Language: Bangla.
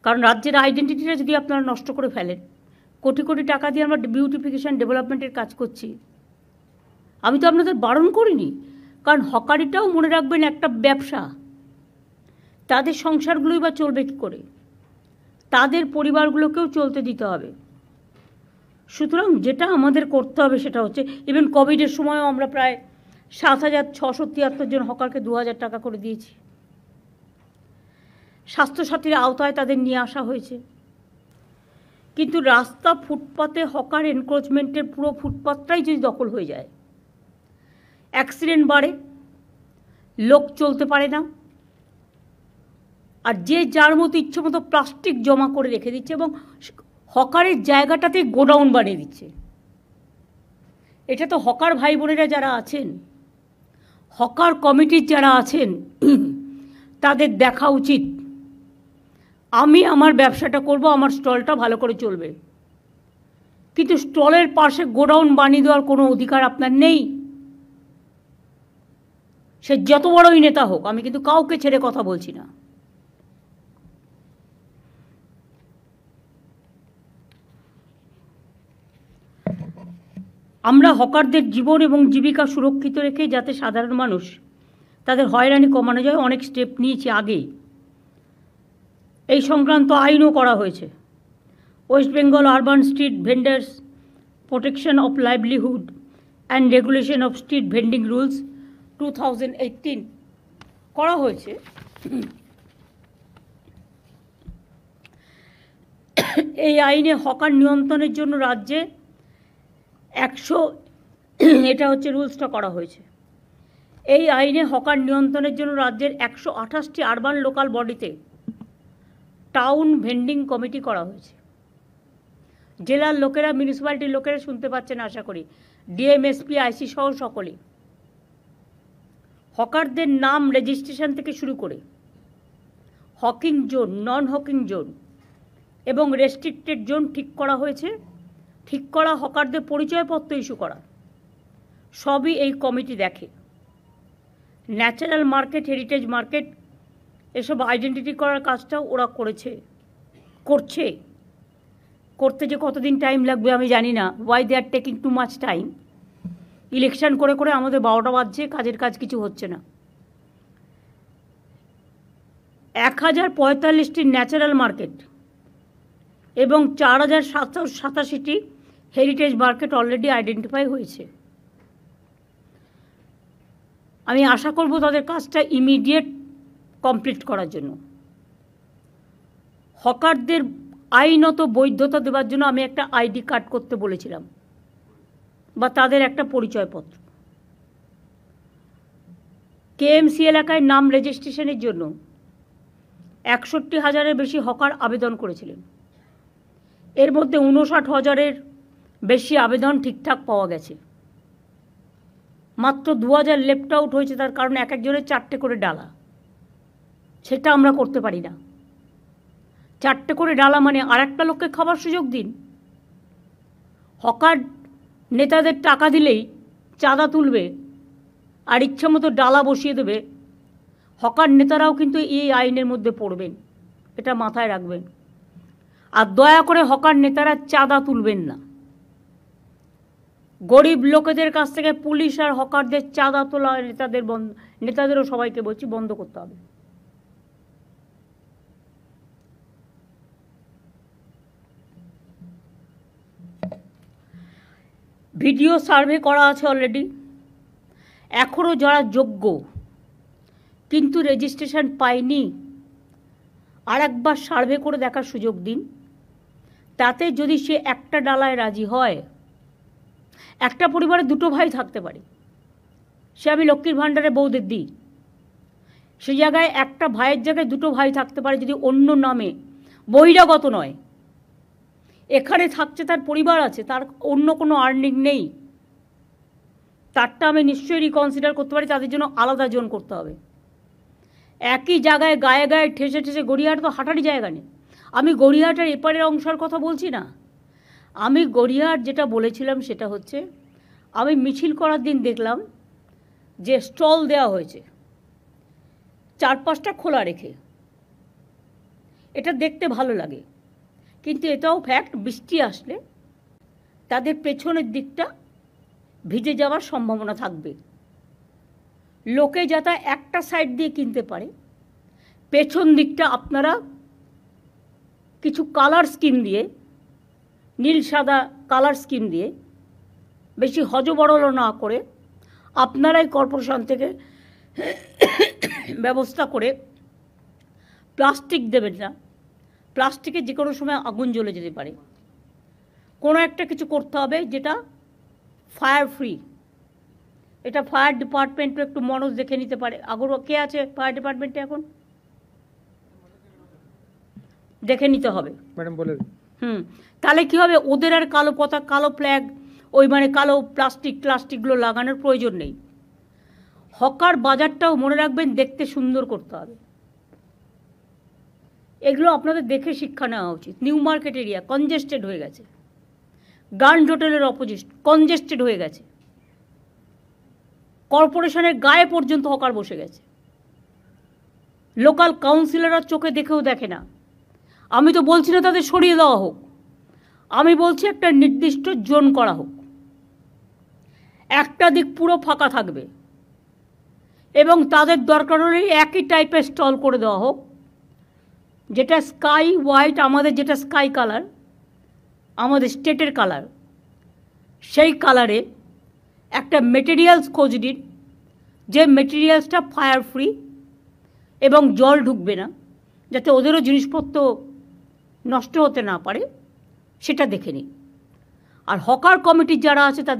কারণ রাজ্যের আইডেন্টিটিটা যদি আপনারা নষ্ট করে ফেলেন, কোটি কোটি টাকা দিয়ে আমরা বিউটিফিকেশন ডেভেলপমেন্টের কাজ করছি, আমি তো আপনাদের বারণ করিনি। কারণ হকারিটাও মনে রাখবেন একটা ব্যবসা, তাদের সংসারগুলোই বা চলবে কী করে, তাদের পরিবারগুলোকেও চলতে দিতে হবে। সুতরাং যেটা আমাদের করতে হবে সেটা হচ্ছে, ইভেন কোভিডের সময়ও আমরা প্রায় 7,673 জন হকারকে 2,000 টাকা করে দিয়েছি। স্বাস্থ্যসাথীর আওতায় তাদের নিয়ে আসা হয়েছে। কিন্তু রাস্তা ফুটপাতে হকার এনক্রোচমেন্টের পুরো ফুটপাতটাই যদি দখল হয়ে যায়, অ্যাক্সিডেন্ট বাড়ে, লোক চলতে পারে না, আর যে যার মতো ইচ্ছে মতো প্লাস্টিক জমা করে রেখে দিচ্ছে এবং হকারের জায়গাটাতে গোডাউন বানিয়ে দিচ্ছে। এটা তো হকার ভাই বোনেরা যারা আছেন, হকার কমিটির যারা আছেন, তাদের দেখা উচিত। আমি আমার ব্যবসাটা করব, আমার স্টলটা ভালো করে চলবে, কিন্তু স্টলের পাশে গোডাউন বানিয়ে দেওয়ার কোনো অধিকার আপনার নেই। সে যত বড়ই নেতা হোক, আমি কিন্তু কাউকে ছেড়ে কথা বলছি না। আমরা হকারদের জীবন এবং জীবিকা সুরক্ষিত রেখে যাতে সাধারণ মানুষ তাদের হয়রানি কমানো যায়, অনেক স্টেপ নিয়েছি আগেই। এই সংক্রান্ত আইনও করা হয়েছে। West Bengal urban street vendors protection of livelihood and regulation of street vending rules 2018 করা হয়েছে। এই আইনে হকার নিয়ন্ত্রণের জন্য রাজ্যে 100, এটা হচ্ছে রুলসটা করা হয়েছে। এই আইনে হকার নিয়ন্ত্রণের জন্য রাজ্যের 128টি আরবান লোকাল বডিতে টাউন ভেন্ডিং কমিটি করা হয়েছে। জেলার লোকেরা, মিউনিসিপ্যালিটির লোকেরা শুনতে পাচ্ছেন আশা করি, ডিএম, এসপি, আইসি সহ সকলে হকারদের নাম রেজিস্ট্রেশন থেকে শুরু করে হকিং জোন, নন হকিং জোন এবং রেস্ট্রিক্টেড জোন ঠিক করা হয়েছে। ঠিক করা হকারদের পরিচয়পত্র ইস্যু করা, সবই এই কমিটি দেখে। ন্যাচারাল মার্কেট, হেরিটেজ মার্কেট, এসব আইডেন্টিটি করার কাজটাও ওরা করছে। করতে যে কতদিন টাইম লাগবে আমি জানি না। Why they are taking too much time. Election করে করে আমাদের 12টা বাজছে, কাজের কাজ কিছু হচ্ছে না। 1045টি ন্যাচারাল মার্কেট এবং 4,787টি হেরিটেজ মার্কেট অলরেডি আইডেন্টিফাই হয়েছে। আমি আশা করব তাদের কাজটা ইমিডিয়েট কমপ্লিট করার জন্য। হকারদের আইনত বৈধতা দেওয়ার জন্য আমি একটা আইডি কার্ড করতে বলেছিলাম, বা তাদের একটা পরিচয়পত্র। কেএমসি এলাকায় নাম রেজিস্ট্রেশনের জন্য 61,000-এর বেশি হকার আবেদন করেছিলেন। এর মধ্যে 59,000-এর বেশি আবেদন ঠিকঠাক পাওয়া গেছে। মাত্র 2,000 লেফট আউট হয়েছে, তার কারণ এক একজনের 4টে করে ডালা। সেটা আমরা করতে পারি না। 4টে করে ডালা মানে আর একটা লোককে খাবার সুযোগ দিন। হকার নেতাদের টাকা দিলেই চাঁদা তুলবে আর ইচ্ছা মতো ডালা বসিয়ে দেবে। হকার নেতারাও কিন্তু এই আইনের মধ্যে পড়বেন, এটা মাথায় রাখবেন। আর দয়া করে হকার নেতারা চাঁদা তুলবেন না। গরিব লোকেদের কাছ থেকে পুলিশ আর হকারদের চাঁদা তোলা নেতাদেরও সবাইকে বলছি বন্ধ করতে হবে। ভিডিও সার্ভে করা আছে অলরেডি। এখনও যারা যোগ্য কিন্তু রেজিস্ট্রেশন পায়নি, আর একবার সার্ভে করে দেখার সুযোগ দিন। তাতে যদি সে একটা ডালায় রাজি হয়, একটা পরিবারে 2টো ভাই থাকতে পারে, সে আমি লক্ষ্মীর ভাণ্ডারে বউদের দিই, সেই জায়গায় একটা ভাইয়ের জায়গায় 2টো ভাই থাকতে পারে যদি অন্য নামে, বহিরাগত নয়। এখানে থাকছে, তার পরিবার আছে, তার অন্য কোনো আর্নিং নেই, তারটা আমি নিশ্চয়ই রিকনসিডার করতে পারি। তাদের জন্য আলাদা জোন করতে হবে। একই জায়গায় গায়ে গায়ে ঠেসে ঠেসে, গড়িয়াহাট তো হাঁটারই জায়গা নেই। আমি গড়িয়াহাটের এপারের অংশের কথা বলছি না। আমি গড়িয়াহাট যেটা বলেছিলাম সেটা হচ্ছে, আমি মিছিল করার দিন দেখলাম যে স্টল দেওয়া হয়েছে 4-5টা খোলা রেখে। এটা দেখতে ভালো লাগে, কিন্তু এটাও ফ্যাক্ট, বৃষ্টি আসলে তাদের পেছনের দিকটা ভিজে যাওয়ার সম্ভাবনা থাকবে। লোকে যাতে একটা সাইড দিয়ে কিনতে পারে, পেছন দিকটা আপনারা কিছু কালার স্কিম দিয়ে, নীল সাদা কালার স্কিম দিয়ে, বেশি হজবরল না করে আপনারাই কর্পোরেশন থেকে ব্যবস্থা করে প্লাস্টিক দেবেন না। প্লাস্টিকে যে কোনো সময় আগুন জ্বলে যেতে পারে। কোনো একটা কিছু করতে হবে যেটা ফায়ার ফ্রি। এটা ফায়ার ডিপার্টমেন্টও একটু মনোজ দেখে নিতে পারে। আগর কে আছে ফায়ার ডিপার্টমেন্টে এখন? দেখে নিতে হবে ম্যাডাম বলে। তাহলে কি হবে, ওদের আর কালো পতাকা, কালো ফ্ল্যাগ, ওই মানে কালো প্লাস্টিকগুলো লাগানোর প্রয়োজন নেই। হকার বাজারটাও মনে রাখবেন দেখতে সুন্দর করতে হবে। এগুলো আপনাদের দেখে শিক্ষা নেওয়া উচিত। নিউ মার্কেট এরিয়া কনজেস্টেড হয়ে গেছে, গ্র্যান্ড হোটেলের অপোজিট কনজেস্টেড হয়ে গেছে, কর্পোরেশনের গায়ে পর্যন্ত হকার বসে গেছে। লোকাল কাউন্সিলররা চোখে দেখেও দেখে না। আমি তো বলছি না তাদের সরিয়ে দেওয়া হোক, আমি বলছি একটা নির্দিষ্ট জোন করা হোক, একটা দিক পুরো ফাঁকা থাকবে এবং তাদের দরকার হলে একই টাইপের স্টল করে দেওয়া হোক, যেটা স্কাই হোয়াইট, আমাদের যেটা স্কাই কালার, আমাদের স্টেটের কালার, সেই কালারে একটা মেটেরিয়ালস খোঁজ দিন, যে মেটেরিয়ালসটা ফায়ার ফ্রি এবং জল ঢুকবে না, যাতে ওদেরও জিনিসপত্র নষ্ট হতে না পারে, সেটা দেখে নিন। আর হকার কমিটির যারা আছে তাদের